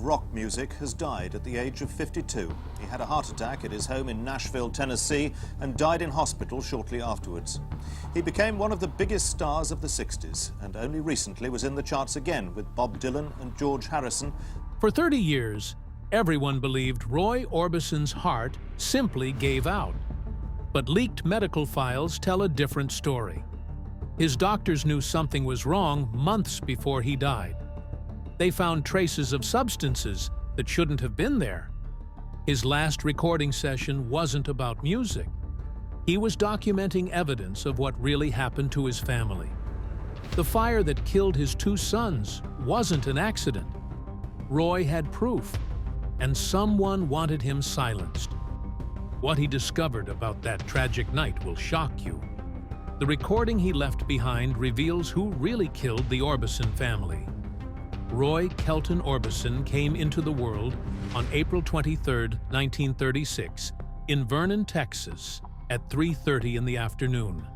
of rock music has died at the age of 52. He had a heart attack at his home in Nashville, Tennessee, and died in hospital shortly afterwards. He became one of the biggest stars of the 60s, and only recently was in the charts again with Bob Dylan and George Harrison. For 30 years, everyone believed Roy Orbison's heart simply gave out. But leaked medical files tell a different story. His doctors knew something was wrong months before he died. They found traces of substances that shouldn't have been there. His last recording session wasn't about music. He was documenting evidence of what really happened to his family. The fire that killed his 2 sons wasn't an accident. Roy had proof, and someone wanted him silenced. What he discovered about that tragic night will shock you. The recording he left behind reveals who really killed the Orbison family. Roy Kelton Orbison came into the world on April 23, 1936, in Vernon, Texas, at 3:30 in the afternoon,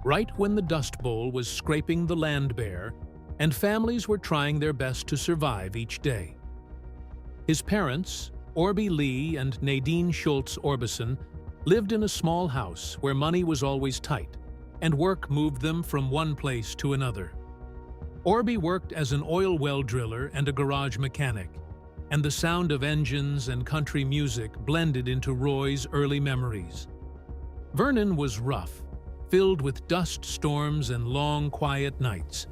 right when the Dust Bowl was scraping the land bare and families were trying their best to survive each day. His parents, Orby Lee and Nadine Schultz Orbison, lived in a small house where money was always tight, and work moved them from one place to another. Orby worked as an oil well driller and a garage mechanic, and the sound of engines and country music blended into Roy's early memories. Vernon was rough, filled with dust storms and long, quiet nights,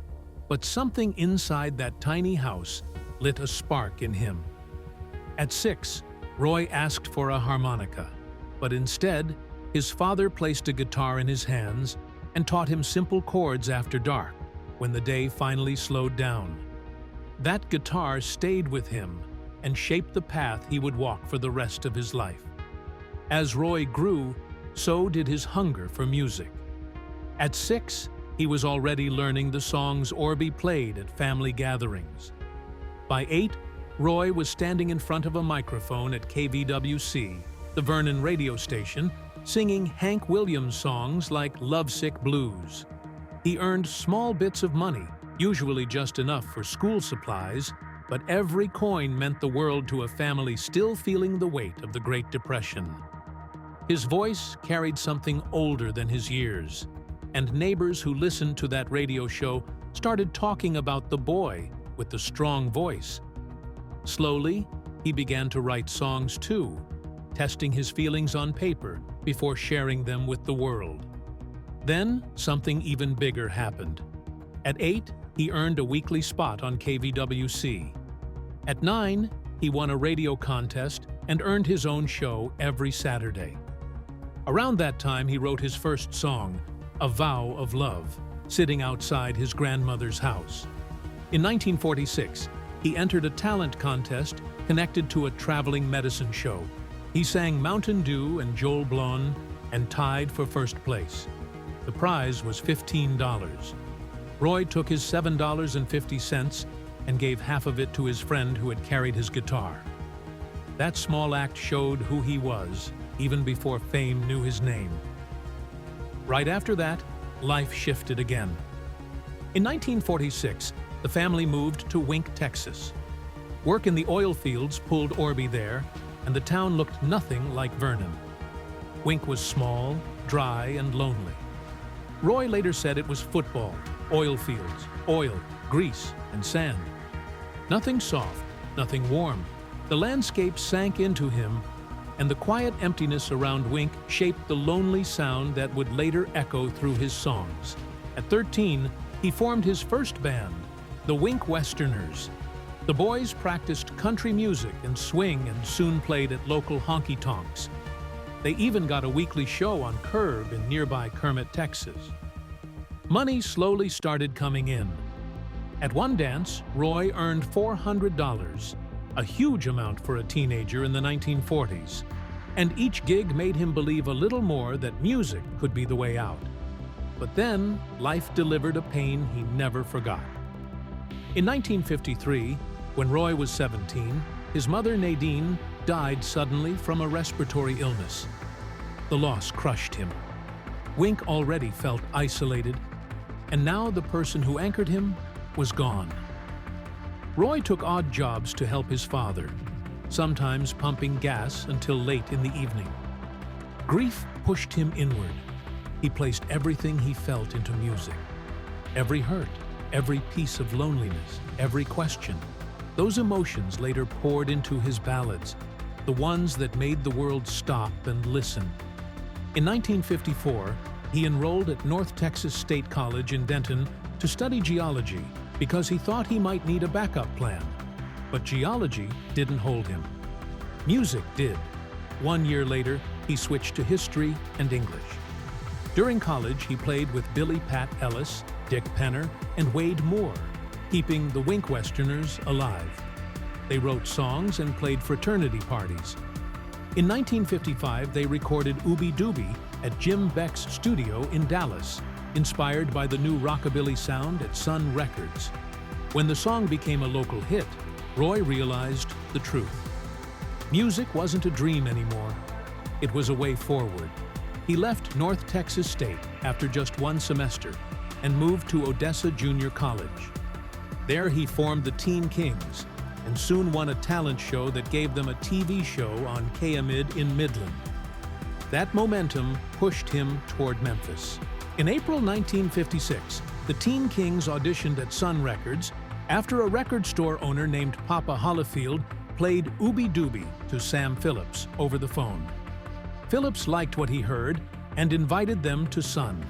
but something inside that tiny house lit a spark in him. At 6, Roy asked for a harmonica, but instead, his father placed a guitar in his hands and taught him simple chords after dark, when the day finally slowed down. That guitar stayed with him and shaped the path he would walk for the rest of his life. As Roy grew, so did his hunger for music. At 6, he was already learning the songs Orby played at family gatherings. By 8, Roy was standing in front of a microphone at KVWC, the Vernon radio station, singing Hank Williams songs like Lovesick Blues. He earned small bits of money, usually just enough for school supplies, but every coin meant the world to a family still feeling the weight of the Great Depression. His voice carried something older than his years, and neighbors who listened to that radio show started talking about the boy with the strong voice. Slowly, he began to write songs too, testing his feelings on paper before sharing them with the world. Then, something even bigger happened. At 8, he earned a weekly spot on KVWC. At 9, he won a radio contest and earned his own show every Saturday. Around that time, he wrote his first song, A Vow of Love, sitting outside his grandmother's house. In 1946, he entered a talent contest connected to a traveling medicine show. He sang Mountain Dew and Joel Blon and tied for first place. The prize was $15. Roy took his $7.50 and gave half of it to his friend who had carried his guitar. That small act showed who he was, even before fame knew his name. Right after that, life shifted again. In 1946, the family moved to Wink, Texas. Work in the oil fields pulled Orby there, and the town looked nothing like Vernon. Wink was small, dry, and lonely. Roy later said it was football, oil fields, oil, grease, and sand. Nothing soft, nothing warm. The landscape sank into him, and the quiet emptiness around Wink shaped the lonely sound that would later echo through his songs. At 13, he formed his first band, the Wink Westerners. The boys practiced country music and swing and soon played at local honky-tonks. They even got a weekly show on Curb in nearby Kermit, Texas. Money slowly started coming in. At one dance, Roy earned $400, a huge amount for a teenager in the 1940s, and each gig made him believe a little more that music could be the way out. But then, life delivered a pain he never forgot. In 1953, when Roy was 17, his mother Nadine died suddenly from a respiratory illness. The loss crushed him. Wink already felt isolated, and now the person who anchored him was gone. Roy took odd jobs to help his father, sometimes pumping gas until late in the evening. Grief pushed him inward. He placed everything he felt into music. Every hurt, every piece of loneliness, every question. Those emotions later poured into his ballads, the ones that made the world stop and listen. In 1954, he enrolled at North Texas State College in Denton to study geology because he thought he might need a backup plan. But geology didn't hold him. Music did. 1 year later, he switched to history and English. During college, he played with Billy Pat Ellis, Dick Penner, and Wade Moore, keeping the Wink Westerners alive. They wrote songs and played fraternity parties. In 1955, they recorded Ooby Dooby at Jim Beck's studio in Dallas, inspired by the new rockabilly sound at Sun Records. When the song became a local hit, Roy realized the truth. Music wasn't a dream anymore. It was a way forward. He left North Texas State after just 1 semester and moved to Odessa Junior College. There he formed the Teen Kings and soon won a talent show that gave them a TV show on KMID in Midland. That momentum pushed him toward Memphis. In April 1956, the Teen Kings auditioned at Sun Records after a record store owner named Papa Hollifield played Ooby Dooby to Sam Phillips over the phone. Phillips liked what he heard and invited them to Sun.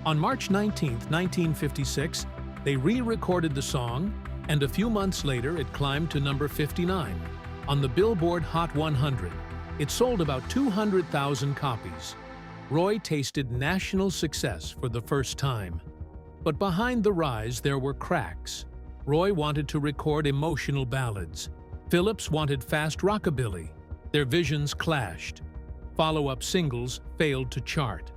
On March 19, 1956, they re-recorded the song, and a few months later it climbed to number 59 on the Billboard Hot 100. It sold about 200,000 copies. Roy tasted national success for the first time. But behind the rise, there were cracks. Roy wanted to record emotional ballads. Phillips wanted fast rockabilly. Their visions clashed. Follow-up singles failed to chart.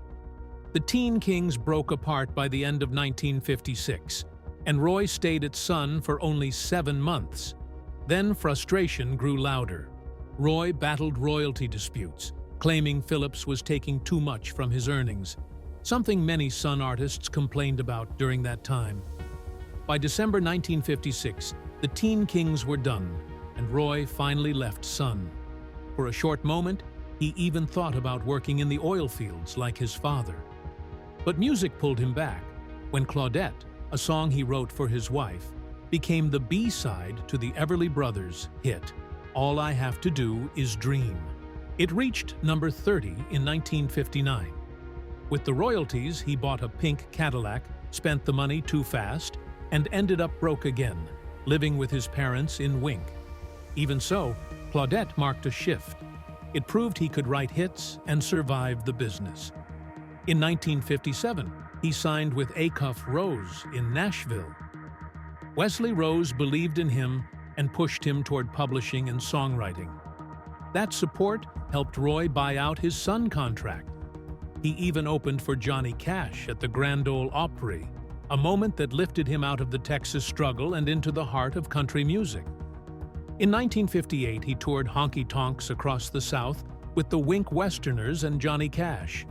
The Teen Kings broke apart by the end of 1956, and Roy stayed at Sun for only 7 months. Then frustration grew louder. Roy battled royalty disputes, claiming Phillips was taking too much from his earnings, something many Sun artists complained about during that time. By December 1956, the Teen Kings were done, and Roy finally left Sun. For a short moment, he even thought about working in the oil fields like his father. But music pulled him back when Claudette, a song he wrote for his wife, became the B-side to the Everly Brothers' hit, All I Have to Do Is Dream. It reached number 30 in 1959. With the royalties, he bought a pink Cadillac, spent the money too fast, and ended up broke again, living with his parents in Wink. Even so, Claudette marked a shift. It proved he could write hits and survive the business. In 1957, he signed with Acuff Rose in Nashville. Wesley Rose believed in him and pushed him toward publishing and songwriting. That support helped Roy buy out his Sun contract. He even opened for Johnny Cash at the Grand Ole Opry, a moment that lifted him out of the Texas struggle and into the heart of country music. In 1958, he toured honky-tonks across the South with the Wink Westerners and Johnny Cash.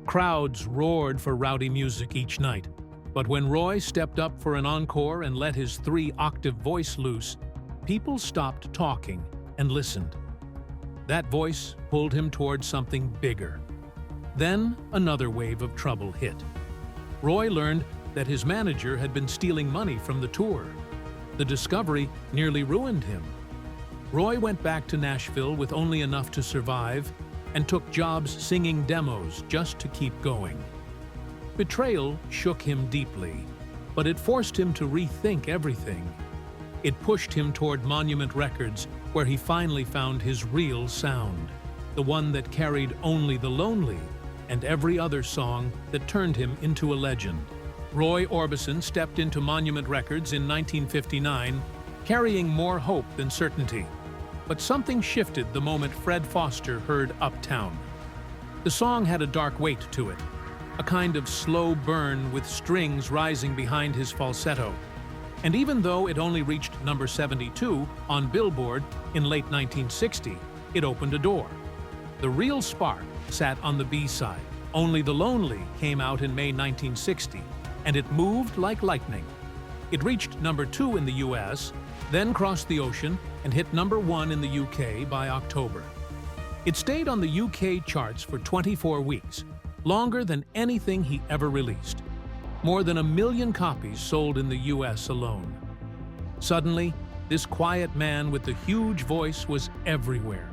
Crowds roared for rowdy music each night, but when Roy stepped up for an encore and let his 3-octave voice loose, people stopped talking and listened. That voice pulled him toward something bigger. Then another wave of trouble hit. Roy learned that his manager had been stealing money from the tour. The discovery nearly ruined him. Roy went back to Nashville with only enough to survive and took jobs singing demos just to keep going. Betrayal shook him deeply, but it forced him to rethink everything. It pushed him toward Monument Records, where he finally found his real sound, the one that carried Only the Lonely and every other song that turned him into a legend. Roy Orbison stepped into Monument Records in 1959, carrying more hope than certainty. But something shifted the moment Fred Foster heard Uptown. The song had a dark weight to it, a kind of slow burn with strings rising behind his falsetto. And even though it only reached number 72 on Billboard in late 1960, it opened a door. The real spark sat on the B-side. Only the Lonely came out in May 1960, and it moved like lightning. It reached number 2 in the US, then crossed the ocean and hit #1 in the UK by October. It stayed on the UK charts for 24 weeks, longer than anything he ever released. More than 1 million copies sold in the US alone. Suddenly, this quiet man with the huge voice was everywhere,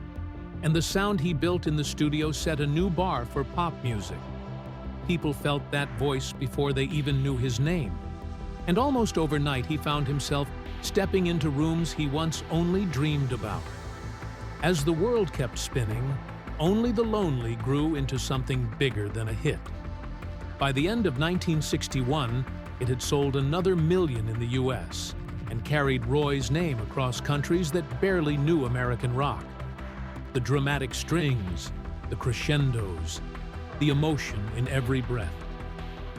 and the sound he built in the studio set a new bar for pop music. People felt that voice before they even knew his name, and almost overnight he found himself stepping into rooms he once only dreamed about. As the world kept spinning, Only the Lonely grew into something bigger than a hit. By the end of 1961, it had sold another 1 million in the US and carried Roy's name across countries that barely knew American rock. The dramatic strings, the crescendos, the emotion in every breath.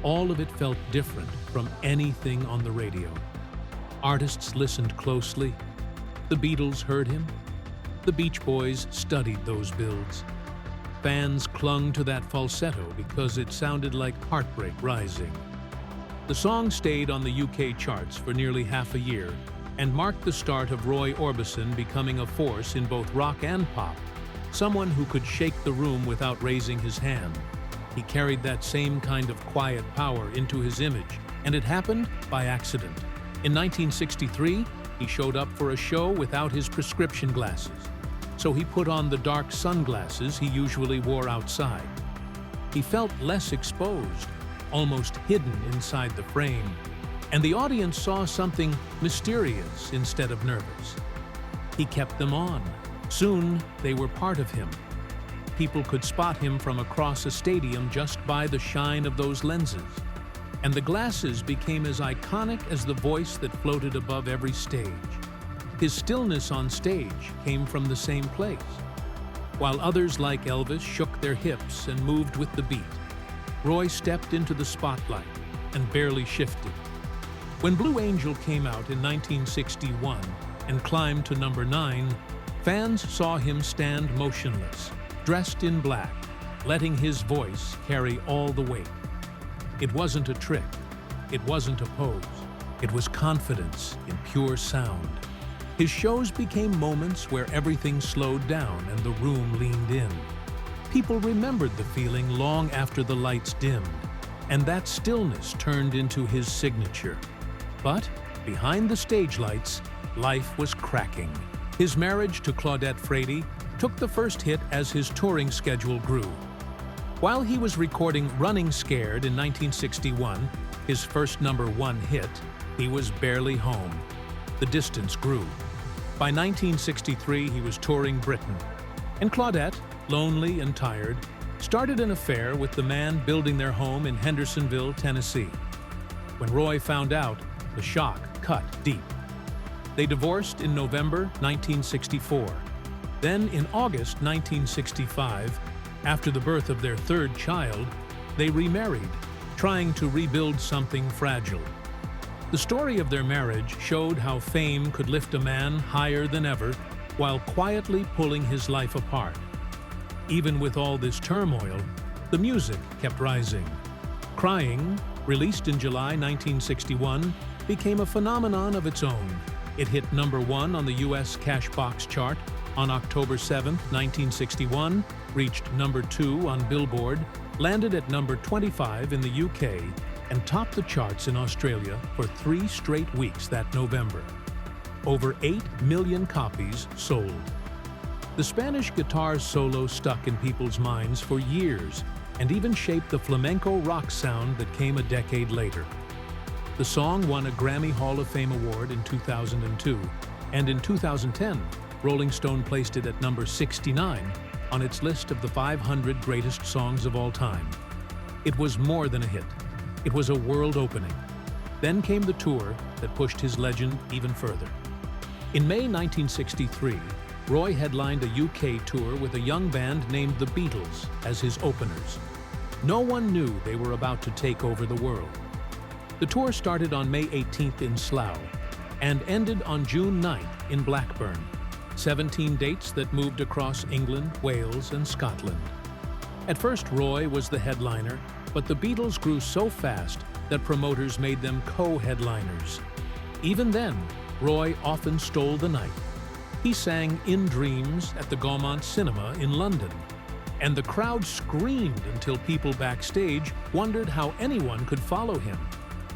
All of it felt different from anything on the radio. Artists listened closely. The Beatles heard him. The Beach Boys studied those builds. Fans clung to that falsetto because it sounded like heartbreak rising. The song stayed on the UK charts for nearly half a year and marked the start of Roy Orbison becoming a force in both rock and pop, someone who could shake the room without raising his hand. He carried that same kind of quiet power into his image, and it happened by accident. In 1963, he showed up for a show without his prescription glasses, so he put on the dark sunglasses he usually wore outside. He felt less exposed, almost hidden inside the frame, and the audience saw something mysterious instead of nervous. He kept them on. Soon, they were part of him. People could spot him from across a stadium just by the shine of those lenses. And the glasses became as iconic as the voice that floated above every stage. His stillness on stage came from the same place. While others like Elvis shook their hips and moved with the beat, Roy stepped into the spotlight and barely shifted. When Blue Angel came out in 1961 and climbed to #9, fans saw him stand motionless, dressed in black, letting his voice carry all the weight. It wasn't a trick. It wasn't a pose. It was confidence in pure sound. His shows became moments where everything slowed down and the room leaned in. People remembered the feeling long after the lights dimmed, and that stillness turned into his signature. But behind the stage lights, life was cracking. His marriage to Claudette Frady took the first hit as his touring schedule grew. While he was recording Running Scared in 1961, his first #1 hit, he was barely home. The distance grew. By 1963, he was touring Britain, and Claudette, lonely and tired, started an affair with the man building their home in Hendersonville, Tennessee. When Roy found out, the shock cut deep. They divorced in November 1964. Then, in August 1965, after the birth of their third child, they remarried, trying to rebuild something fragile. The story of their marriage showed how fame could lift a man higher than ever while quietly pulling his life apart. Even with all this turmoil, the music kept rising. Crying, released in July 1961, became a phenomenon of its own. It hit #1 on the US Cash Box chart on October 7, 1961, reached #2 on Billboard, landed at #25 in the UK, and topped the charts in Australia for 3 straight weeks that November. Over 8 million copies sold. The Spanish guitar solo stuck in people's minds for years and even shaped the flamenco rock sound that came a decade later. The song won a Grammy Hall of Fame award in 2002, and in 2010, Rolling Stone placed it at #69 on its list of the 500 greatest songs of all time. It was more than a hit. It was a world opening. Then came the tour that pushed his legend even further. In May 1963, Roy headlined a UK tour with a young band named the Beatles as his openers. No one knew they were about to take over the world. The tour started on May 18th in Slough and ended on June 9th in Blackburn. 17 dates that moved across England, Wales, and Scotland. At first, Roy was the headliner, but the Beatles grew so fast that promoters made them co-headliners. Even then, Roy often stole the night. He sang In Dreams at the Gaumont Cinema in London, and the crowd screamed until people backstage wondered how anyone could follow him.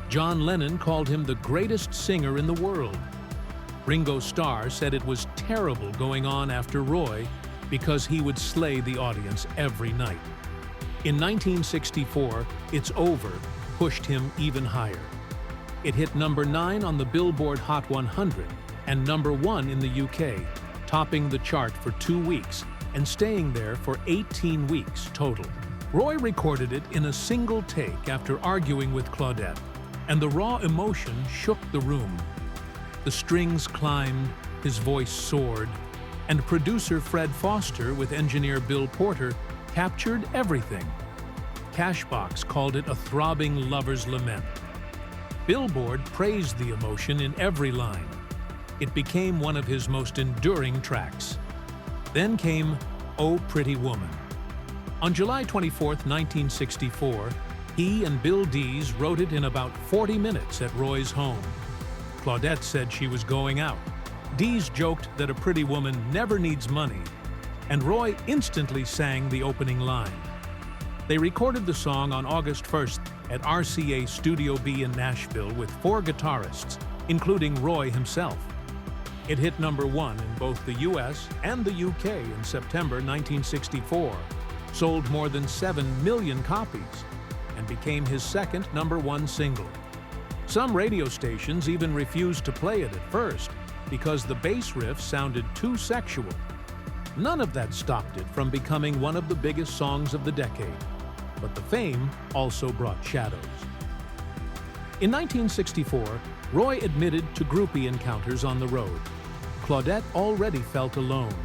John Lennon called him the greatest singer in the world. Ringo Starr said it was terrible going on after Roy because he would slay the audience every night. In 1964, It's Over pushed him even higher. It hit number 9 on the Billboard Hot 100 and number 1 in the UK, topping the chart for 2 weeks and staying there for 18 weeks total. Roy recorded it in a single take after arguing with Claudette, and the raw emotion shook the room. The strings climbed, his voice soared, and producer Fred Foster with engineer Bill Porter captured everything. Cashbox called it a throbbing lover's lament. Billboard praised the emotion in every line. It became one of his most enduring tracks. Then came Oh Pretty Woman. On July 24, 1964, he and Bill Dees wrote it in about 40 minutes at Roy's home. Claudette said she was going out. Dees joked that a pretty woman never needs money, and Roy instantly sang the opening line. They recorded the song on August 1st at RCA Studio B in Nashville with 4 guitarists, including Roy himself. It hit number 1 in both the US and the UK in September 1964, sold more than 7 million copies, and became his second number 1 single. Some radio stations even refused to play it at first because the bass riff sounded too sexual. None of that stopped it from becoming one of the biggest songs of the decade, but the fame also brought shadows. In 1964, Roy admitted to groupie encounters on the road. Claudette already felt alone,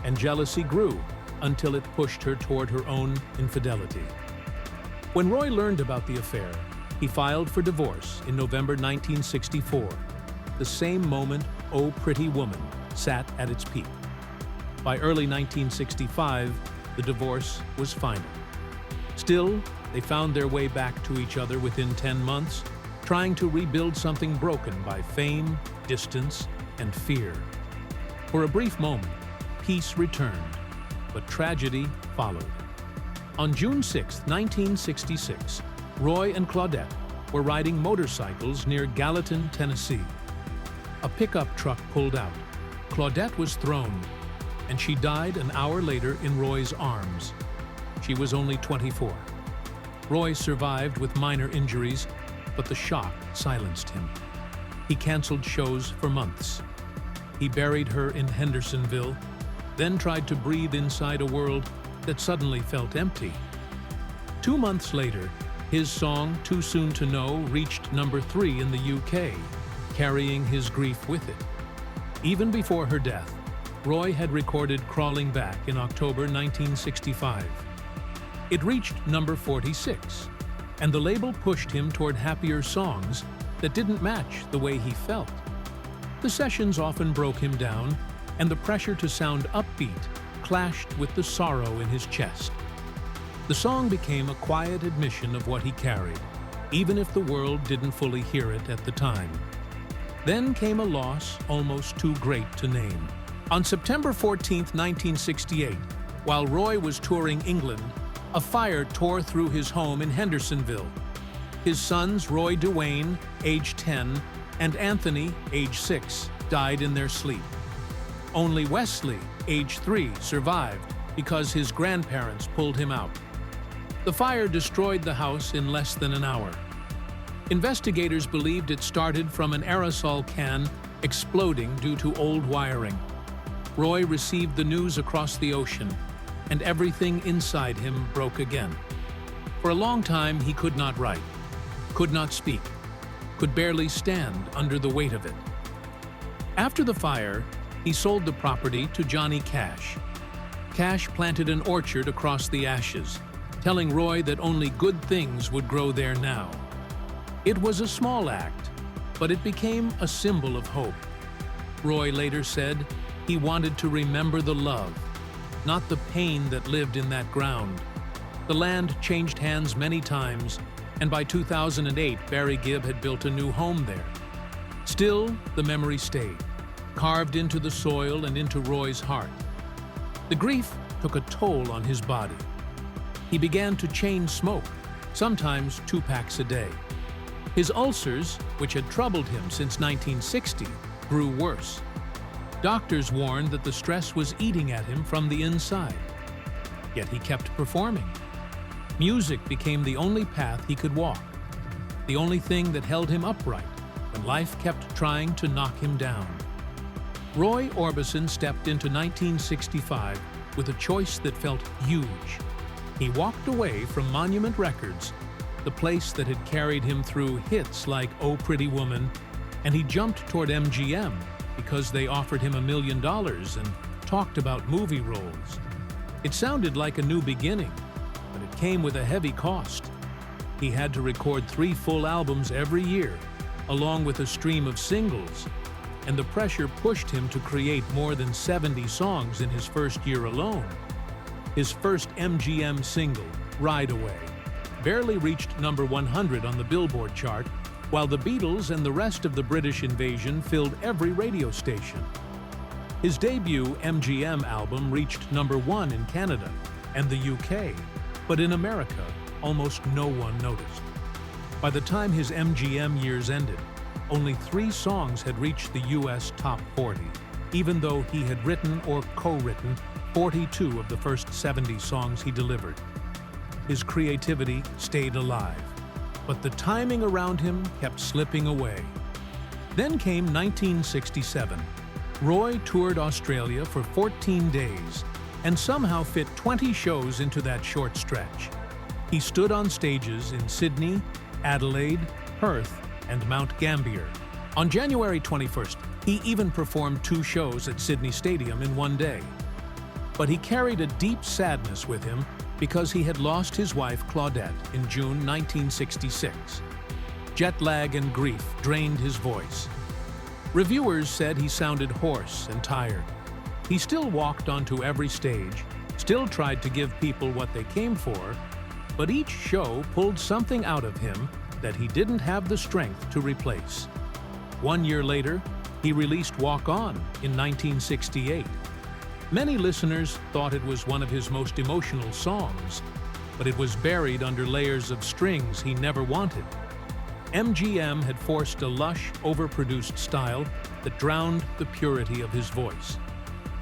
and jealousy grew until it pushed her toward her own infidelity. When Roy learned about the affair, he filed for divorce in November 1964, the same moment Oh Pretty Woman sat at its peak. By early 1965, the divorce was final. Still, they found their way back to each other within 10 months, trying to rebuild something broken by fame, distance, and fear. For a brief moment, peace returned, but tragedy followed. On June 6, 1966, Roy and Claudette were riding motorcycles near Gallatin, Tennessee. A pickup truck pulled out. Claudette was thrown, and she died an hour later in Roy's arms. She was only 24. Roy survived with minor injuries, but the shock silenced him. He canceled shows for months. He buried her in Hendersonville, then tried to breathe inside a world that suddenly felt empty. 2 months later, his song Too Soon to Know reached number 3 in the UK, carrying his grief with it. Even before her death, Roy had recorded Crawling Back in October 1965. It reached number 46, and the label pushed him toward happier songs that didn't match the way he felt. The sessions often broke him down, and the pressure to sound upbeat clashed with the sorrow in his chest. The song became a quiet admission of what he carried, even if the world didn't fully hear it at the time. Then came a loss almost too great to name. On September 14, 1968, while Roy was touring England, a fire tore through his home in Hendersonville. His sons, Roy Duane, age 10, and Anthony, age 6, died in their sleep. Only Wesley, age 3, survived because his grandparents pulled him out. The fire destroyed the house in less than an hour. Investigators believed it started from an aerosol can exploding due to old wiring. Roy received the news across the ocean, and everything inside him broke again. For a long time, he could not write, could not speak, could barely stand under the weight of it. After the fire, he sold the property to Johnny Cash. Cash planted an orchard across the ashes, telling Roy that only good things would grow there now. It was a small act, but it became a symbol of hope. Roy later said he wanted to remember the love, not the pain that lived in that ground. The land changed hands many times, and by 2008, Barry Gibb had built a new home there. Still, the memory stayed, carved into the soil and into Roy's heart. The grief took a toll on his body. He began to chain smoke, sometimes 2 packs a day. His ulcers, which had troubled him since 1960, grew worse. Doctors warned that the stress was eating at him from the inside. Yet he kept performing. Music became the only path he could walk, the only thing that held him upright when life kept trying to knock him down. Roy Orbison stepped into 1965 with a choice that felt huge. He walked away from Monument Records, the place that had carried him through hits like Oh Pretty Woman, and he jumped toward MGM because they offered him $1 million and talked about movie roles. It sounded like a new beginning, but it came with a heavy cost. He had to record 3 full albums every year, along with a stream of singles, and the pressure pushed him to create more than 70 songs in his first year alone. His first MGM single, Ride Away, barely reached number 100 on the Billboard chart, while the Beatles and the rest of the British invasion filled every radio station. His debut MGM album reached number 1 in Canada and the UK, but in America, almost no one noticed. By the time his MGM years ended, only 3 songs had reached the US top 40, even though he had written or co-written 42 of the first 70 songs he delivered. His creativity stayed alive, but the timing around him kept slipping away. Then came 1967. Roy toured Australia for 14 days and somehow fit 20 shows into that short stretch. He stood on stages in Sydney, Adelaide, Perth, and Mount Gambier. On January 21st, he even performed 2 shows at Sydney Stadium in one day. But he carried a deep sadness with him because he had lost his wife Claudette in June 1966. Jet lag and grief drained his voice. Reviewers said he sounded hoarse and tired. He still walked onto every stage, still tried to give people what they came for, but each show pulled something out of him that he didn't have the strength to replace. 1 year later, he released Walk On in 1968. Many listeners thought it was one of his most emotional songs, but it was buried under layers of strings he never wanted. MGM had forced a lush, overproduced style that drowned the purity of his voice.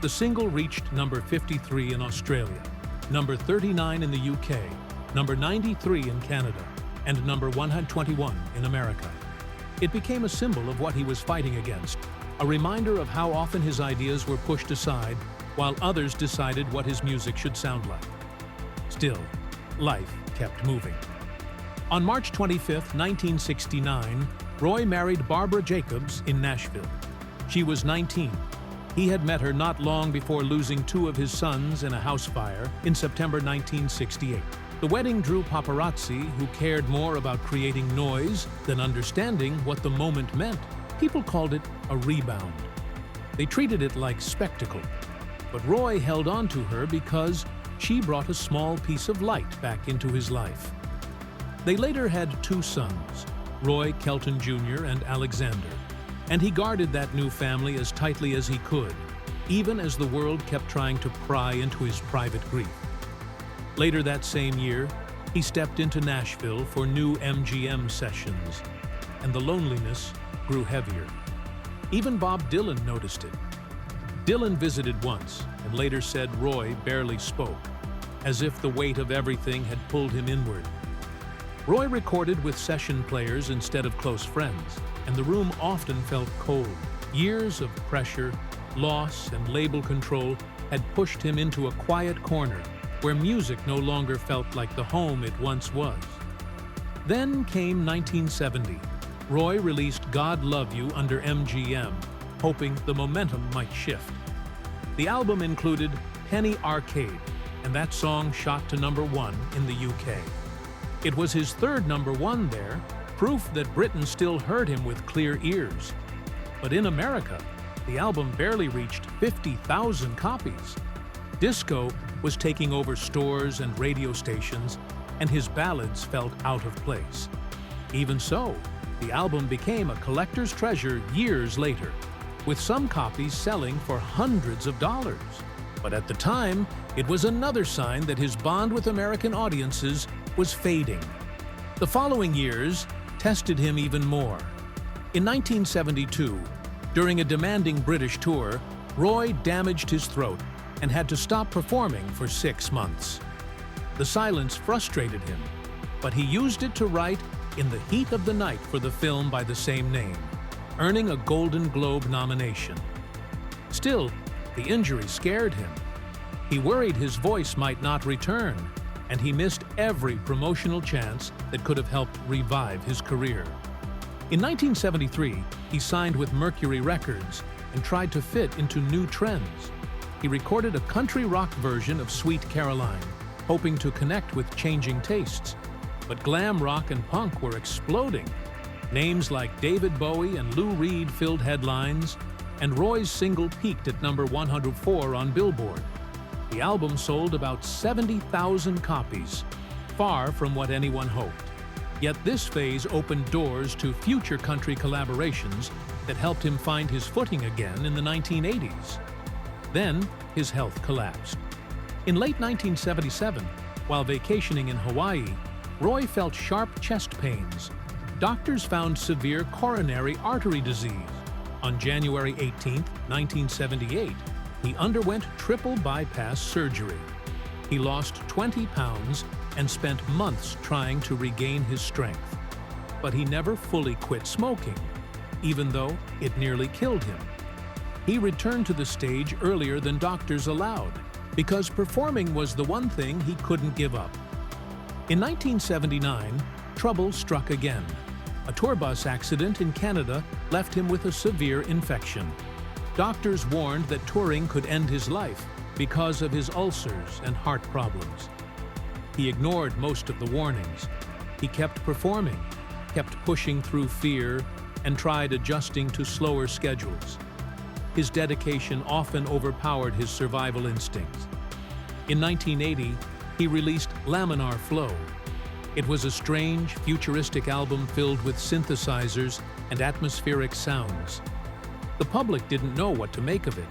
The single reached number 53 in Australia, number 39 in the UK, number 93 in Canada, and number 121 in America. It became a symbol of what he was fighting against, a reminder of how often his ideas were pushed aside while others decided what his music should sound like. Still, life kept moving. On March 25, 1969, Roy married Barbara Jacobs in Nashville. She was 19. He had met her not long before losing 2 of his sons in a house fire in September 1968. The wedding drew paparazzi who cared more about creating noise than understanding what the moment meant. People called it a rebound. They treated it like spectacle. But Roy held on to her because she brought a small piece of light back into his life. They later had 2 sons, Roy Kelton Jr. and Alexander, and he guarded that new family as tightly as he could, even as the world kept trying to pry into his private grief. Later that same year, he stepped into Nashville for new MGM sessions, and the loneliness grew heavier. Even Bob Dylan noticed it. Dylan visited once and later said Roy barely spoke, as if the weight of everything had pulled him inward. Roy recorded with session players instead of close friends, and the room often felt cold. Years of pressure, loss, and label control had pushed him into a quiet corner where music no longer felt like the home it once was. Then came 1970. Roy released God Love You under MGM, hoping the momentum might shift. The album included Penny Arcade, and that song shot to number 1 in the UK. It was his 3rd number 1 there, proof that Britain still heard him with clear ears. But in America, the album barely reached 50,000 copies. Disco was taking over stores and radio stations, and his ballads felt out of place. Even so, The album became a collector's treasure years later, with some copies selling for hundreds of dollars. But at the time, it was another sign that his bond with American audiences was fading. The following years tested him even more. In 1972, during a demanding British tour, Roy damaged his throat and had to stop performing for 6 months. The silence frustrated him, but he used it to write In the Heat of the Night for the film by the same name, earning a Golden Globe nomination. Still, the injury scared him. He worried his voice might not return, and he missed every promotional chance that could have helped revive his career. In 1973, he signed with Mercury Records and tried to fit into new trends. He recorded a country rock version of Sweet Caroline, hoping to connect with changing tastes. But glam rock and punk were exploding. Names like David Bowie and Lou Reed filled headlines, and Roy's single peaked at number 104 on Billboard. The album sold about 70,000 copies, far from what anyone hoped. Yet this phase opened doors to future country collaborations that helped him find his footing again in the 1980s. Then, his health collapsed. In late 1977, while vacationing in Hawaii, Roy felt sharp chest pains. Doctors found severe coronary artery disease. On January 18, 1978, he underwent triple bypass surgery. He lost 20 pounds and spent months trying to regain his strength. But he never fully quit smoking, even though it nearly killed him. He returned to the stage earlier than doctors allowed, because performing was the one thing he couldn't give up. In 1979, trouble struck again. A tour bus accident in Canada left him with a severe infection. Doctors warned that touring could end his life because of his ulcers and heart problems. He ignored most of the warnings. He kept performing, kept pushing through fear, and tried adjusting to slower schedules. His dedication often overpowered his survival instincts. In 1980, he released Laminar Flow. It was a strange, futuristic album filled with synthesizers and atmospheric sounds. The public didn't know what to make of it.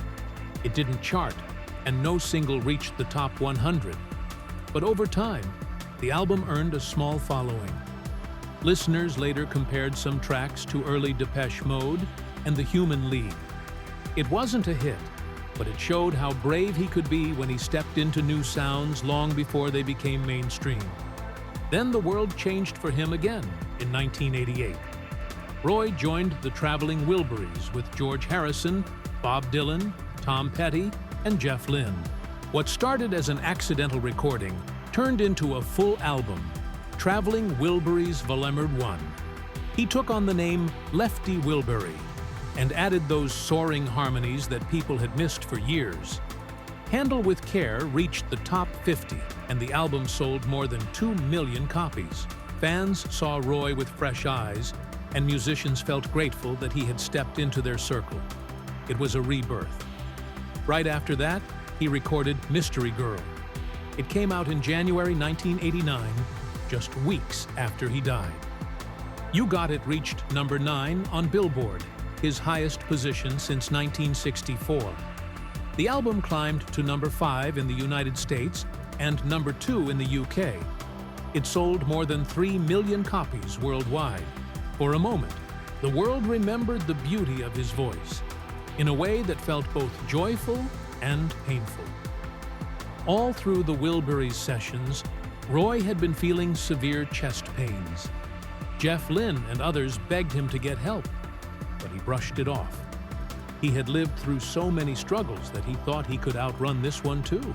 It didn't chart, and no single reached the top 100. But over time, the album earned a small following. Listeners later compared some tracks to early Depeche Mode and The Human League. It wasn't a hit, but it showed how brave he could be when he stepped into new sounds long before they became mainstream. Then the world changed for him again in 1988. Roy joined the traveling Wilburys with George Harrison, Bob Dylan, Tom Petty, and Jeff Lynne. What started as an accidental recording turned into a full album, Traveling Wilburys Volume 1. He took on the name Lefty Wilbury and added those soaring harmonies that people had missed for years. Handle with Care reached the top 50, and the album sold more than 2 million copies. Fans saw Roy with fresh eyes, and musicians felt grateful that he had stepped into their circle. It was a rebirth. Right after that, he recorded Mystery Girl. It came out in January 1989, just weeks after he died. You Got It reached number 9 on Billboard, his highest position since 1964. The album climbed to number 5 in the United States and number 2 in the UK. It sold more than 3 million copies worldwide. For a moment, the world remembered the beauty of his voice in a way that felt both joyful and painful. All through the Wilburys sessions, Roy had been feeling severe chest pains. Jeff Lynne and others begged him to get help, but he brushed it off. He had lived through so many struggles that he thought he could outrun this one too.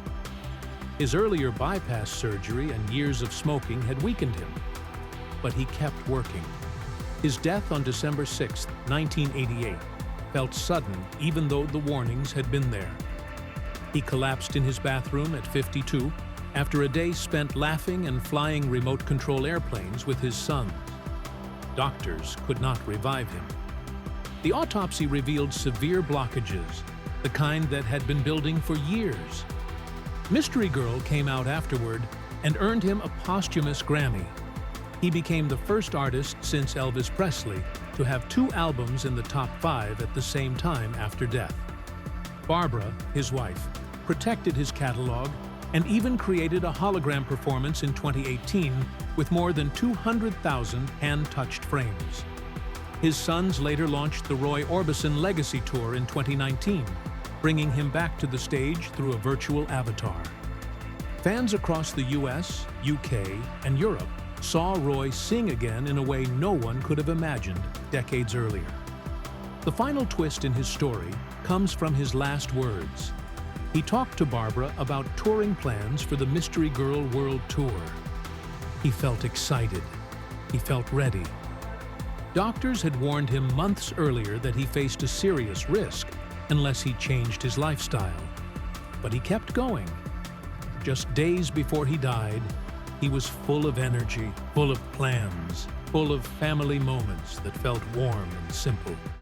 His earlier bypass surgery and years of smoking had weakened him, but he kept working. His death on December 6, 1988, felt sudden even though the warnings had been there. He collapsed in his bathroom at 52 after a day spent laughing and flying remote-control airplanes with his sons. Doctors could not revive him. The autopsy revealed severe blockages, the kind that had been building for years. Mystery Girl came out afterward and earned him a posthumous Grammy. He became the first artist since Elvis Presley to have 2 albums in the top 5 at the same time after death. Barbara, his wife, protected his catalog and even created a hologram performance in 2018 with more than 200,000 hand-touched frames. His sons later launched the Roy Orbison Legacy Tour in 2019, bringing him back to the stage through a virtual avatar. Fans across the US, UK, and Europe saw Roy sing again in a way no one could have imagined decades earlier. The final twist in his story comes from his last words. He talked to Barbara about touring plans for the Mystery Girl World Tour. He felt excited. He felt ready. Doctors had warned him months earlier that he faced a serious risk unless he changed his lifestyle. But he kept going. Just days before he died, he was full of energy, full of plans, full of family moments that felt warm and simple.